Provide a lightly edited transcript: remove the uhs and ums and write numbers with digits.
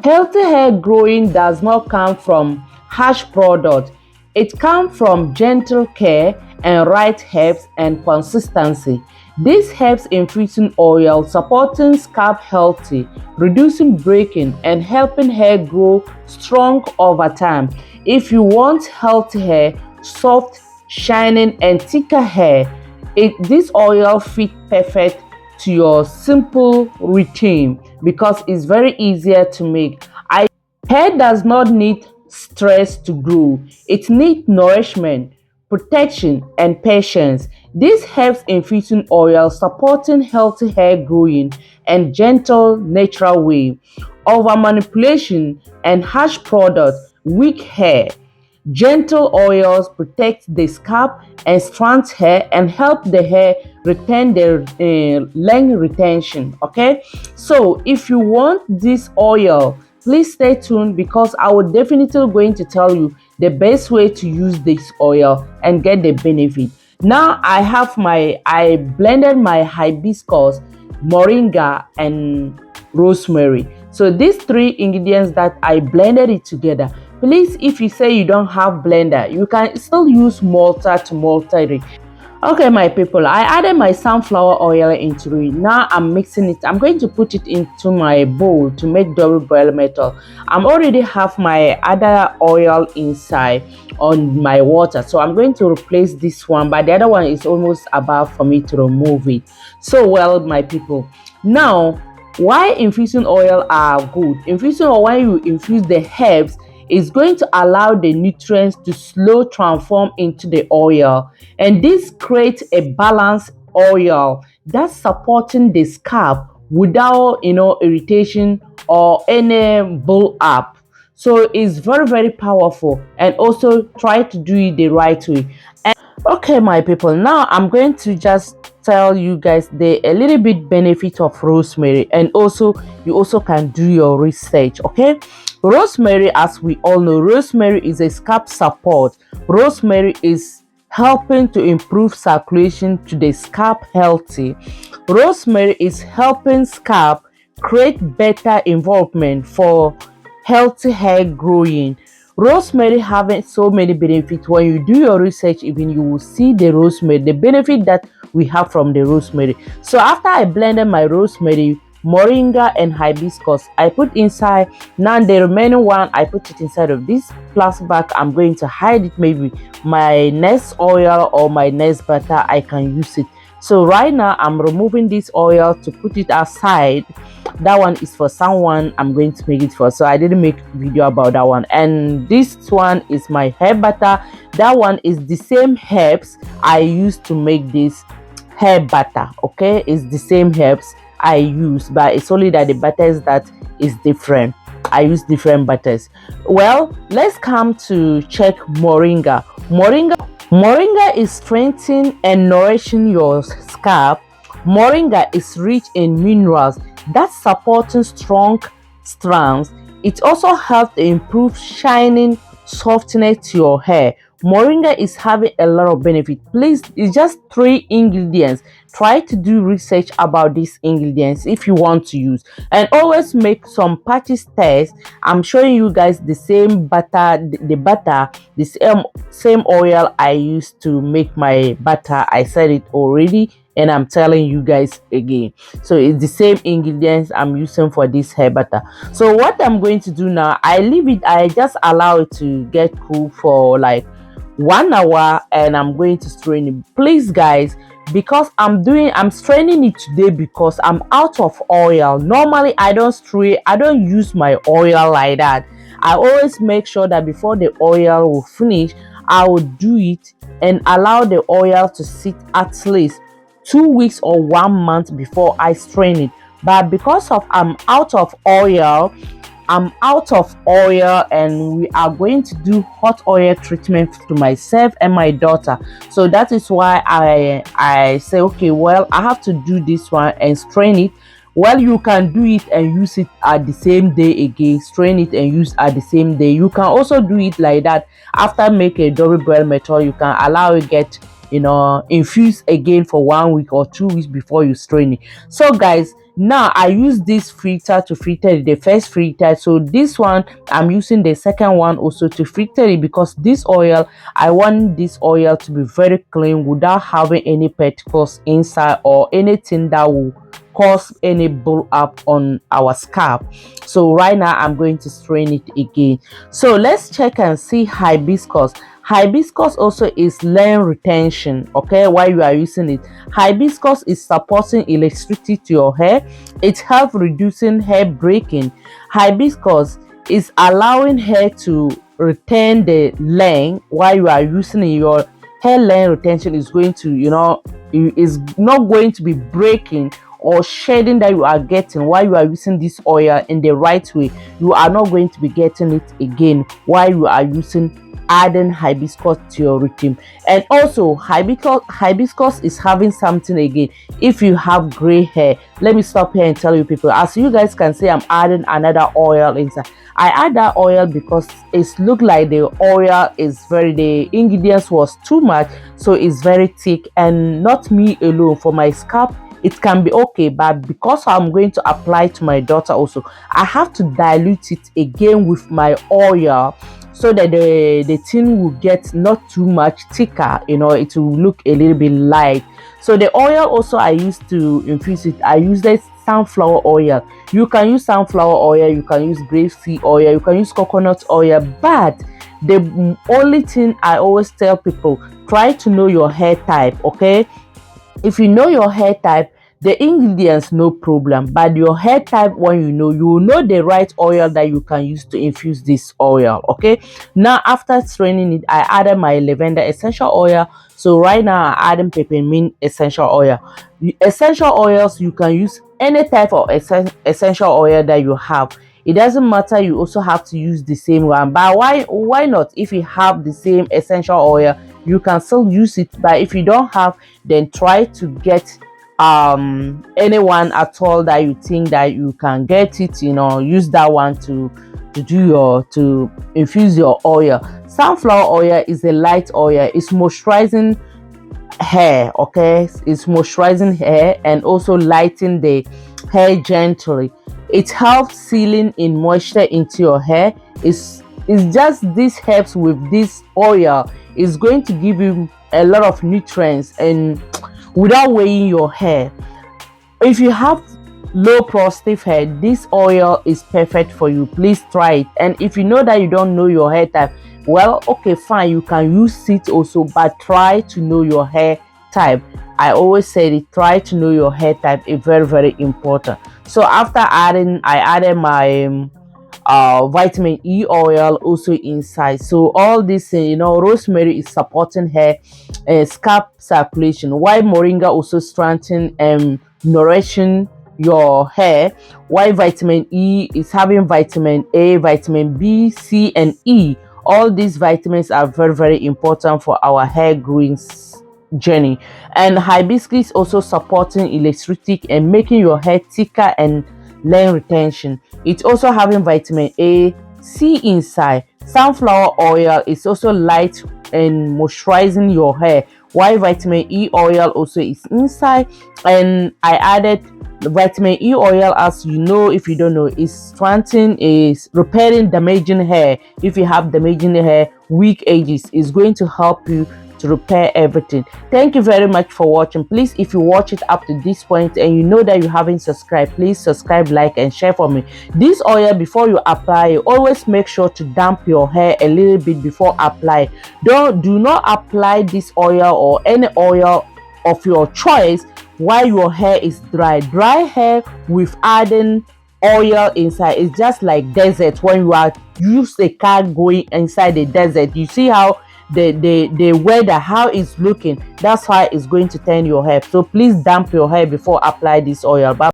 Healthy hair growing does not come from harsh products. It comes from gentle care and right herbs and consistency. This helps infusing oil, supporting scalp healthy, reducing breaking, and helping hair grow strong over time. If you want healthy hair, soft, shining, and thicker hair, this oil fit perfect to your simple routine because it's very easier to make. Hair does not need stress to grow. It needs nourishment, protection, and patience. This helps infusing oil, supporting healthy hair growing and gentle, natural way. Over manipulation and harsh products, weak hair. Gentle oils protect the scalp and strengthen hair and help the hair retain their length retention. Okay, so if you want this oil, please stay tuned because I will definitely going to tell you the best way to use this oil and get the benefit. Now I blended my hibiscus, moringa, and rosemary. So these three ingredients that I blended it together. Please, if you say you don't have blender, you can still use mortar to mortar it. Okay, my people, I added my sunflower oil into it. Now I'm mixing it. I'm going to put it into my bowl to make double boil method. I'm already have my other oil inside on my water, so I'm going to replace this one, but the other one is almost about for me to remove it. So well, my people, now why infusing oil are good? Infusing oil, when you infuse the herbs, is going to allow the nutrients to slow transform into the oil, and this creates a balanced oil that's supporting the scalp without irritation or any build up. So it's very powerful, and also try to do it the right way. And okay, my people, now I'm going to just tell you guys the a little bit benefit of rosemary, and also you also can do your research. Okay, rosemary, as we all know, rosemary is a scalp support. Rosemary is helping to improve circulation to the scalp healthy. Rosemary is helping scalp create better involvement for healthy hair growing. Rosemary having so many benefits. When you do your research, even you will see the rosemary, the benefit that we have from the rosemary. So after I blended my rosemary, moringa, and hibiscus, I put inside. Now the remaining one, I put it inside of this plastic bag. I'm going to hide it. Maybe my next oil or my next butter, I can use it. So right now I'm removing this oil to put it aside. That one is for someone I'm going to make it for, so I didn't make video about that one. And this one is my hair butter. That one is the same herbs I used to make this hair butter. Okay, it's the same herbs I use, but it's only that the butters that is different. I use different butters. Well, let's come to check moringa. Moringa is strengthening and nourishing your scalp. Moringa is rich in minerals that supporting strong strands. It also helps to improve shining, softness to your hair. Moringa is having a lot of benefit. Please, it's just 3 ingredients. Try to do research about these ingredients if you want to use, and always make some purchase test. I'm showing you guys the same butter, the same oil I used to make my butter. I said it already, and I'm telling you guys again. So it's the same ingredients I'm using for this hair butter. So what I'm going to do now, I just allow it to get cool for like 1 hour, and I'm going to strain it. Please guys, because I'm straining it today because I'm out of oil. Normally I don't use my oil like that. I always make sure that before the oil will finish, I will do it and allow the oil to sit at least 2 weeks or 1 month before I strain it. But because of I'm out of oil, and we are going to do hot oil treatment to myself and my daughter. So that is why I say, okay, well, I have to do this one and strain it. Well, you can do it and use it at the same day again, strain it and use at the same day. You can also do it like that. After make a double boil method, you can allow it get infuse again for 1 week or 2 weeks before you strain it. So guys, Now I use this filter to filter the first filter, so this one I'm using the second one also to filter it, because this oil, I want this oil to be very clean without having any particles inside or anything that will cause any build up on our scalp. So right now I'm going to strain it again. So let's check and see hibiscus. Hibiscus also is line retention. Okay, while you are using it, hibiscus is supporting electricity to your hair. It helps reducing hair breaking. Hibiscus is allowing hair to retain the length while you are using it. Your hair length retention is going to, is not going to be breaking or shedding that you are getting while you are using this oil in the right way. You are not going to be getting it again while you are using adding hibiscus to your routine. And also hibiscus is having something again. If you have gray hair, let me stop here and tell you people, as you guys can see, I'm adding another oil inside. I add that oil because it's look like the oil is the ingredients was too much, so it's very thick. And not me alone, for my scalp it can be okay, but because I'm going to apply to my daughter also, I have to dilute it again with my oil, so that the thing will get not too much thicker, it will look a little bit light. So the oil also I use to infuse it, I use the sunflower oil. You can use sunflower oil, you can use grapeseed oil, you can use coconut oil, but the only thing I always tell people, try to know your hair type. Okay, if you know your hair type, the ingredients no problem, but your hair type, when you will know the right oil that you can use to infuse this oil. Okay, now after straining it, I added my lavender essential oil. So right now I'm adding peppermint essential oil. Essential oils, you can use any type of essential oil that you have. It doesn't matter, you also have to use the same one, but why not? If you have the same essential oil, you can still use it. But if you don't have, then try to get anyone at all that you think that you can get it, use that one to infuse your oil. Sunflower oil is a light oil. It's moisturizing hair. Okay, it's moisturizing hair and also lighten the hair gently. It helps sealing in moisture into your hair. It's just this helps with this oil. It's going to give you a lot of nutrients and without weighing your hair. If you have low porosity hair, this oil is perfect for you. Please try it. And if you know that you don't know your hair type, well, okay, fine, you can use it also, but try to know your hair type. I always say it, try to know your hair type is very, very important. So after I added my vitamin E oil also inside. So all this, rosemary is supporting hair scalp circulation, while moringa also strengthening and nourishing your hair, while vitamin E is having vitamin A, vitamin B, C, and E. All these vitamins are very, very important for our hair growing journey. And hibiscus also supporting electric and making your hair thicker and length retention. It's also having vitamin A, C inside. Sunflower oil is also light and moisturizing your hair, while vitamin E oil also is inside. And I added vitamin E oil, as you know, if you don't know, is strengthening, is repairing damaging hair. If you have damaging hair, weak edges, is going to help you to repair everything. Thank you very much for watching. Please, if you watch it up to this point and you know that you haven't subscribed, please subscribe, like, and share for me. This oil, before you apply, always make sure to damp your hair a little bit before apply. Do not apply this oil or any oil of your choice while your hair is dry. Dry hair with adding oil inside is just like desert. When you are use a car going inside the desert, you see how the weather, how it's looking, that's how it's going to turn your hair. So please damp your hair before apply this oil. Bye.